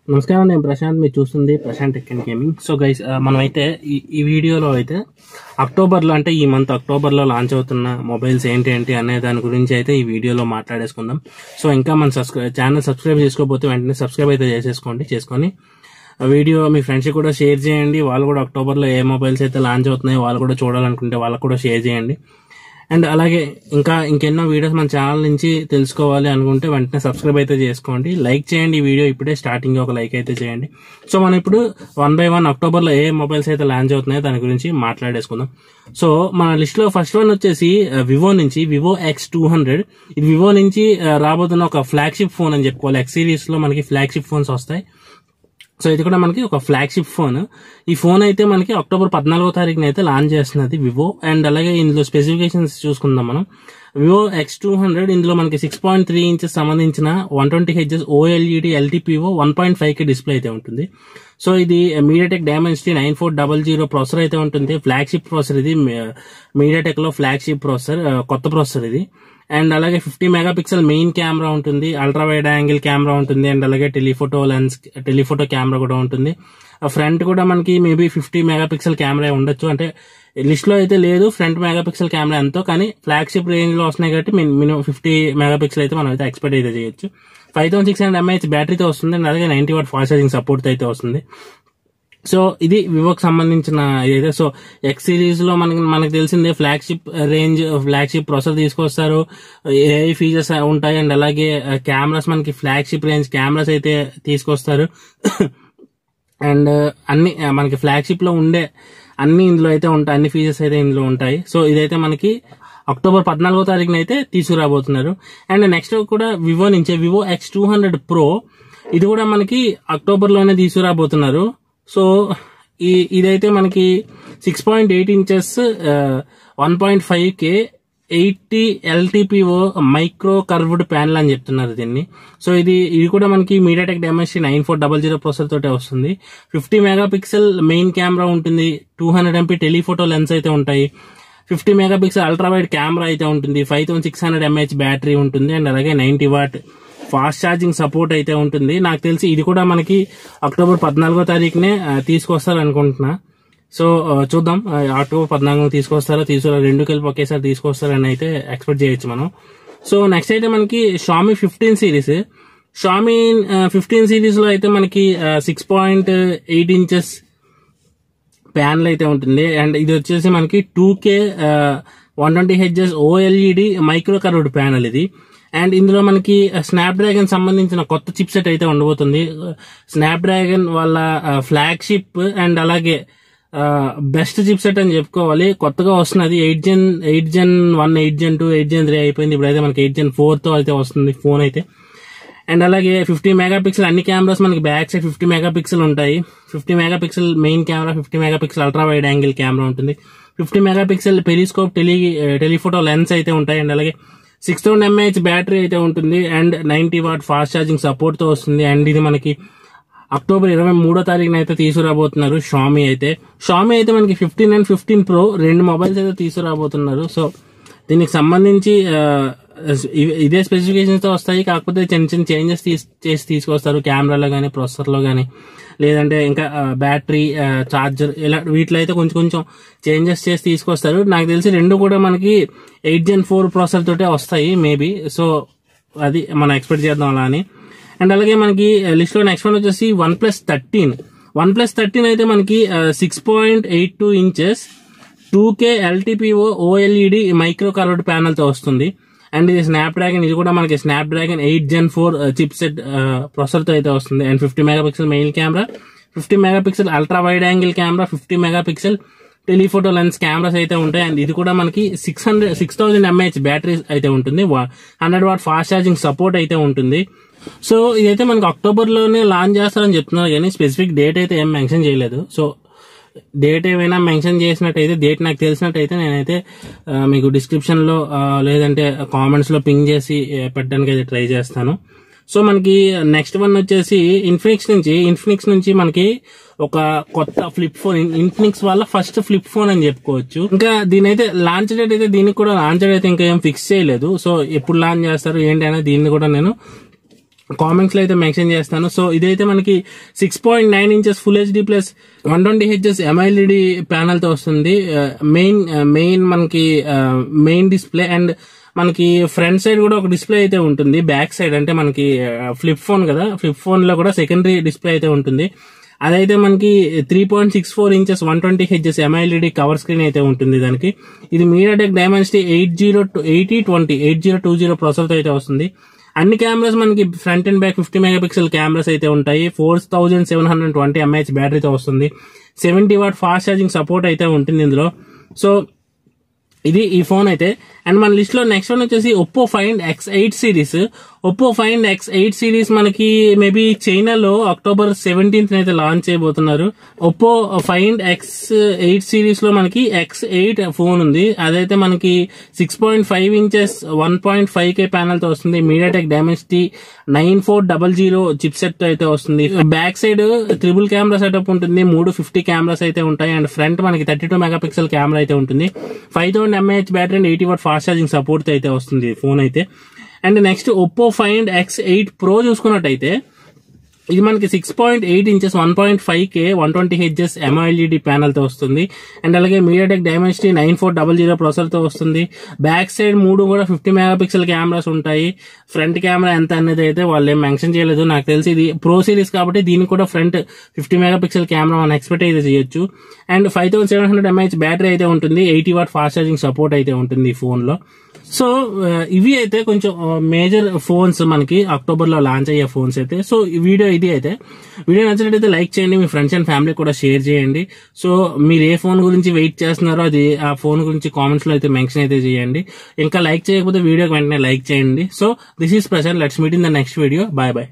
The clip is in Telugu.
నమస్కారం, నేను ప్రశాంత్. మీరు చూస్తుంది Prashanth tech and gaming. So guys, మనమైతే ఈ వీడియోలో అయితే అక్టోబర్లో, అంటే ఈ మంత్ అక్టోబర్లో లాంచ్ అవుతున్న మొబైల్స్ ఏంటి అనే దాని గురించి అయితే ఈ వీడియోలో మాట్లాడేసుకుందాం. సో ఇంకా మన ఛానల్ సబ్స్క్రైబ్ చేసుకోకపోతే వెంటనే సబ్స్క్రైబ్ అయితే చేసుకొని వీడియో మీ ఫ్రెండ్స్కి కూడా షేర్ చేయండి. వాళ్ళు కూడా అక్టోబర్లో ఏ మొబైల్స్ అయితే లాంచ్ అవుతున్నాయో వాళ్ళు కూడా చూడాలనుకుంటే వాళ్ళకు కూడా షేర్ చేయండి. అండ్ అలాగే ఇంకెన్నో వీడియోస్ మన ఛానల్ నుంచి తెలుసుకోవాలి అనుకుంటే వెంటనే సబ్స్క్రైబ్ అయితే చేసుకోండి, లైక్ చేయండి. ఈ వీడియో ఇప్పుడే స్టార్టింగ్ ఒక లైక్ అయితే చేయండి. సో మనం ఇప్పుడు 1 by 1 అక్టోబర్లో ఏ మొబైల్స్ అయితే లాంచ్ అవుతున్నాయో దాని గురించి మాట్లాడేసుకుందాం. సో మన లిస్ట్ లో ఫస్ట్ వన్ వచ్చేసి వివో నుంచి వివో X200. ఇది వివో నుంచి రాబోతున్న ఒక ఫ్లాగ్షిప్ ఫోన్ అని చెప్పుకోవాలి. X సిరీస్ లో మనకి ఫ్లాగ్షిప్ ఫోన్స్ వస్తాయి. సో ఇది కూడా మనకి ఒక ఫ్లాగ్షిప్ ఫోన్. ఈ ఫోన్ అయితే మనకి అక్టోబర్ 14వ తారీఖున అయితే లాంచ్ చేస్తున్నది వివో. అండ్ అలాగే ఇందులో స్పెసిఫికేషన్స్ చూసుకుందాం మనం. వివో X200 ఇందులో మనకి 6.3 ఇంచెస్ సంబంధించిన 120Hz OLED LTPO 1.5K display అయితే ఉంటుంది. సో ఇది మీడియాటెక్ డైమెన్సిటీ 9400 ప్రాసెసర్ అయితే ఉంటుంది. ఫ్లాగ్షిప్ ప్రాసెసర్ ఇది, మీడియాటెక్ లో ఫ్లాగ్షిప్ ప్రాసెసర్, కొత్త ప్రాసెసర్ ఇది. అండ్ అలాగే 50 మెగాపిక్సెల్ మెయిన్ కెమెరా ఉంటుంది, అల్ట్రా వైడ్ యాంగిల్ కెమెరా ఉంటుంది. అండ్ అలాగే టెలిఫోటో కెమెరా కూడా ఉంటుంది. ఫ్రంట్ కూడా మనకి మేబీ 50 మెగాపిక్సెల్ కెమెరా ఉండొచ్చు, అంటే లిస్ట్ లో అయితే లేదు ఫ్రంట్ మెగాపిక్సెల్ కెమెరా ఎంతో, కానీ ఫ్లాగ్షిప్ రేంజ్ లో వస్తున్నాయి కాబట్టి మినిమం 50 మెగాపిక్సెల్ అయితే మనం అయితే ఎక్స్పెక్ట్ అయితే చేయొచ్చు. 5600 mAh బ్యాటరీతో వస్తుంది. అండ్ అలాగే 90 వాట్ ఫాస్ట్ ఛార్జింగ్ సపోర్ట్ అయితే వస్తుంది. సో ఇది వివోకి సంబంధించిన ఇదైతే. సో ఎక్స్ సిరీస్ లో మనకు తెలిసిందే ఫ్లాగ్షిప్ రేంజ్, ఫ్లాగ్షిప్ ప్రాసెసర్ తీసుకొస్తారు, ఏఐ ఫీచర్స్ ఉంటాయి. అండ్ అలాగే కెమెరాస్ మనకి ఫ్లాగ్షిప్ రేంజ్ కెమెరాస్ అయితే తీసుకొస్తారు. అండ్ అన్ని మనకి ఫ్లాగ్షిప్ లో ఉండే అన్ని ఇందులో అయితే ఉంటాయి, అన్ని ఫీచర్స్ అయితే ఇందులో ఉంటాయి. సో ఇదైతే మనకి అక్టోబర్ 14వ తారీఖున అయితే తీసుకురాబోతున్నారు. అండ్ నెక్స్ట్ కూడా వివో నుంచే వివో X200 Pro. ఇది కూడా మనకి అక్టోబర్ లోనే తీసుకురాబోతున్నారు. సో ఇదైతే మనకి 6.8 inches 1.5K 80 LTPO micro curved panel అని చెప్తున్నారు దీన్ని. సో ఇది కూడా మనకి మీడియాటెక్ డైమెన్సిటీ 9400 ప్రాసెసర్ తోటే వస్తుంది. 50 మెగాపిక్సెల్ మెయిన్ కెమెరా ఉంటుంది, 200 MP టెలిఫోటో లెన్స్ అయితే ఉంటాయి, 50 మెగాపిక్సెల్ అల్ట్రా వైడ్ కెమెరా అయితే ఉంటుంది, 5600 mAh బ్యాటరీ ఉంటుంది. అండ్ అలాగే 90 వాట్ ఫాస్ట్ ఛార్జింగ్ సపోర్ట్ అయితే ఉంటుంది. నాకు తెలిసి ఇది కూడా మనకి అక్టోబర్ 14వ తారీఖునే తీసుకొస్తారు అనుకుంటున్నా. సో చూద్దాం, అక్టోబర్ 14 తీసుకొస్తారా రెండు కలిపి ఒకేసారి తీసుకొస్తారని అయితే ఎక్స్పెక్ట్ చేయొచ్చు మనం. సో నెక్స్ట్ అయితే మనకి Xiaomi 15 సిరీస్. Xiaomi 15 సిరీస్ లో అయితే మనకి 6.8 ఇంచెస్ ప్యానల్ అయితే ఉంటుంది. అండ్ ఇది వచ్చేసి మనకి 2K 120Hz OLED micro curved panel ఇది. అండ్ ఇందులో మనకి స్నాప్డ్రాగన్ సంబంధించిన కొత్త చిప్ సెట్ అయితే ఉండబోతుంది. స్నాప్డ్రాగన్ వాళ్ళ ఫ్లాగ్షిప్ అండ్ అలాగే బెస్ట్ చిప్ సెట్ అని చెప్పుకోవాలి. కొత్తగా వస్తున్నది 8 Gen 1, 8 Gen 2, 8 Gen 3 అయిపోయింది. ఇప్పుడైతే మనకి 8 Gen 4 తో అయితే వస్తుంది ఫోన్ అయితే. అండ్ అలాగే 50 మెగాపిక్సెల్ అన్ని కెమెరాస్ మనకి బ్యాక్ సైడ్ 50 మెగాపిక్సెల్ ఉంటాయి. 50 megapixel main camera, 50 megapixel ultra wide angle camera ఉంటుంది, 50 మెగాపిక్సెల్ పెరిస్కోప్ టెలిఫోటో లెన్స్ అయితే ఉంటాయి. అండ్ అలాగే 6000 mAh బ్యాటరీ అయితే ఉంటుంది. And 90 watt fast charging support తో వస్తుంది. అండ్ ఇది మనకి అక్టోబర్ 23వ తారీఖున అయితే తీసుకురాబోతున్నారు Xiaomi అయితే. Xiaomi అయితే మనకి 15 and 15 Pro రెండు మొబైల్స్ అయితే తీసుకురాబోతున్నారు. సో దీనికి సంబంధించి ఇదే స్పెసిఫికేషన్స్ తో వస్తాయి, కాకపోతే చిన్న చేంజెస్ చేసి తీసుకొస్తారు కెమెరాలో కానీ ప్రాసెసర్ లో కానీ, లేదంటే ఇంకా బ్యాటరీ, చార్జర్, ఇలా వీటిలో అయితే కొంచెం చేంజెస్ చేసి తీసుకొస్తారు. నాకు తెలిసి రెండు కూడా మనకి 8 Gen 4 ప్రాసెసర్ తోటే వస్తాయి మేబీ. సో అది మనం ఎక్స్పెక్ట్ చేద్దాం అలా అని. అండ్ అలాగే మనకి లిస్ట్ లో నెక్స్ట్ వన్ వచ్చేసి OnePlus 13 అయితే మనకి 6.82 inches 2K LTPO OLED micro curved panel తో వస్తుంది. అండ్ ఇది స్నాప్డ్రాగన్, ఇది కూడా మనకి Snapdragon 8 Gen 4 chip set processor తో అయితే వస్తుంది. And 50 megapixel main camera, 50 megapixel ultra wide angle camera, 50 megapixel telephoto lens cameras అయితే ఉంటాయి. అండ్ ఇది కూడా మనకి 6000 mAh బ్యాటరీ అయితే ఉంటుంది, 100 వాట్ ఫాస్ట్ ఛార్జింగ్ సపోర్ట్ అయితే ఉంటుంది. సో ఇదైతే మనకి అక్టోబర్ లోనే లాంచ్ చేస్తారని చెప్తున్నారు, కానీ స్పెసిఫిక్ డేట్ అయితే ఏం మెన్షన్ చేయలేదు. సో డేట్ ఏమైనా మెన్షన్ చేసినట్టయితే, డేట్ నాకు తెలిసినట్టయితే నేనైతే మీకు డిస్క్రిప్షన్ లో లేదంటే కామెంట్స్ లో పింగ్ చేసి పెట్టడానికి అయితే ట్రై చేస్తాను. సో మనకి నెక్స్ట్ వన్ వచ్చేసి ఇన్ఫినిక్స్ నుంచి మనకి ఒక కొత్త ఫ్లిప్ ఫోన్, ఇన్ఫినిక్స్ వాళ్ళ ఫస్ట్ ఫ్లిప్ ఫోన్ అని చెప్పుకోవచ్చు. ఇంకా దీని అయితే లాంచ్ డేట్ అయితే, దీనికి కూడా లాంచ్ డేట్ అయితే ఇంకా ఏం ఫిక్స్ చేయలేదు. సో ఎప్పుడు లాంచ్ చేస్తారు ఏంటి అనేది దీన్ని కూడా నేను కామెంట్స్ లో అయితే మెన్షన్ చేస్తాను. సో ఇదైతే మనకి 6.9 inches full HD plus 120 H S MILED panel తో వస్తుంది. మెయిన్ మనకి మెయిన్ డిస్ప్లే అండ్ మనకి ఫ్రంట్ సైడ్ కూడా ఒక డిస్ప్లే అయితే ఉంటుంది. బ్యాక్ సైడ్ అంటే మనకి ఫ్లిప్ ఫోన్ కదా, ఫ్లిప్ ఫోన్ లో కూడా సెకండరీ డిస్ప్లే అయితే ఉంటుంది. అదైతే మనకి 3.64 inches 120 H S MILED cover screen అయితే ఉంటుంది దానికి. ఇది MediaTek Dimensity 8020 ప్రాసెసర్ అయితే వస్తుంది. అన్ని కెమెరాస్ మనకి front and back 50 megapixel cameras అయితే ఉంటాయి. 4720 mAh బ్యాటరీతో వస్తుంది. 70 వాట్ ఫాస్ట్ ఛార్జింగ్ సపోర్ట్ అయితే ఉంటుంది ఇందులో. సో ఇది ఈ ఫోన్ అయితే. అండ్ మన లిస్ట్ లో నెక్స్ట్ వన్ వచ్చేసి Oppo Find X8 series. Oppo Find X8 series మనకి మేబీ చైనాలో October 17th అయితే లాంచ్ చేయబోతున్నారు. Oppo Find X8 సిరీస్ లో మనకి X8 ఫోన్ ఉంది. అదైతే మనకి 6.5 ఇంచెస్ 1.5K ప్యానల్ తో వస్తుంది. MediaTek Dimensity 9400 చిప్ సెట్ తో అయితే వస్తుంది. Back side triple camera setup ఉంటుంది. 350 కెమెరాస్ అయితే ఉంటాయి. అండ్ ఫ్రంట్ మనకి 32 మెగాపిక్సెల్ కెమెరా అయితే ఉంటుంది. 5000 mAh battery and 80 watt fast charging support అయితే వస్తుంది ఫోన్ అయితే. And next Oppo Find X8 Pro చూసుకున్నట్టయితే ఇది మనకి 6.8 inches 1.5K 120 H S MILED panel తో వస్తుంది. అండ్ అలాగే MediaTek Dimensity 9400 ప్రాసెసర్ తో వస్తుంది. బ్యాక్ సైడ్ 3 కూడా 50 మెగాపిక్సెల్ కెమెరాస్ ఉంటాయి. ఫ్రంట్ కెమెరా ఎంత అనేది అయితే వాళ్ళు ఏం మెన్షన్ చేయలేదు. నాకు తెలిసి ఇది ప్రో సిరీస్ కాబట్టి దీనికి కూడా ఫ్రంట్ 50 మెగాపిక్సెల్ కెమెరా మనం ఎక్స్పెక్ట్ అయితే చేయొచ్చు. అండ్ 5700 mAh బ్యాటరీ అయితే ఉంటుంది. 80 వాట్ ఫాస్ట్ ఛార్జింగ్ సపోర్ట్ అయితే ఉంటుంది ఈ ఫోన్ లో. సో ఇవి అయితే కొంచెం మేజర్ ఫోన్స్ మనకి అక్టోబర్ లో లాంచ్ అయ్యే ఫోన్స్ అయితే. సో ఈ వీడియో ఇది అయితే. వీడియో నచ్చినట్టయితే లైక్ చేయండి, మీ ఫ్రెండ్స్ అండ్ ఫ్యామిలీ కూడా షేర్ చేయండి. సో మీరు ఏ ఫోన్ గురించి వెయిట్ చేస్తున్నారో అది ఆ ఫోన్ గురించి కామెంట్స్ లో అయితే మెన్షన్ అయితే చేయండి. ఇంకా లైక్ చేయకపోతే వీడియోకి వెంటనే లైక్ చేయండి. So this is Prashanth. Let's meet in the next video. Bye bye.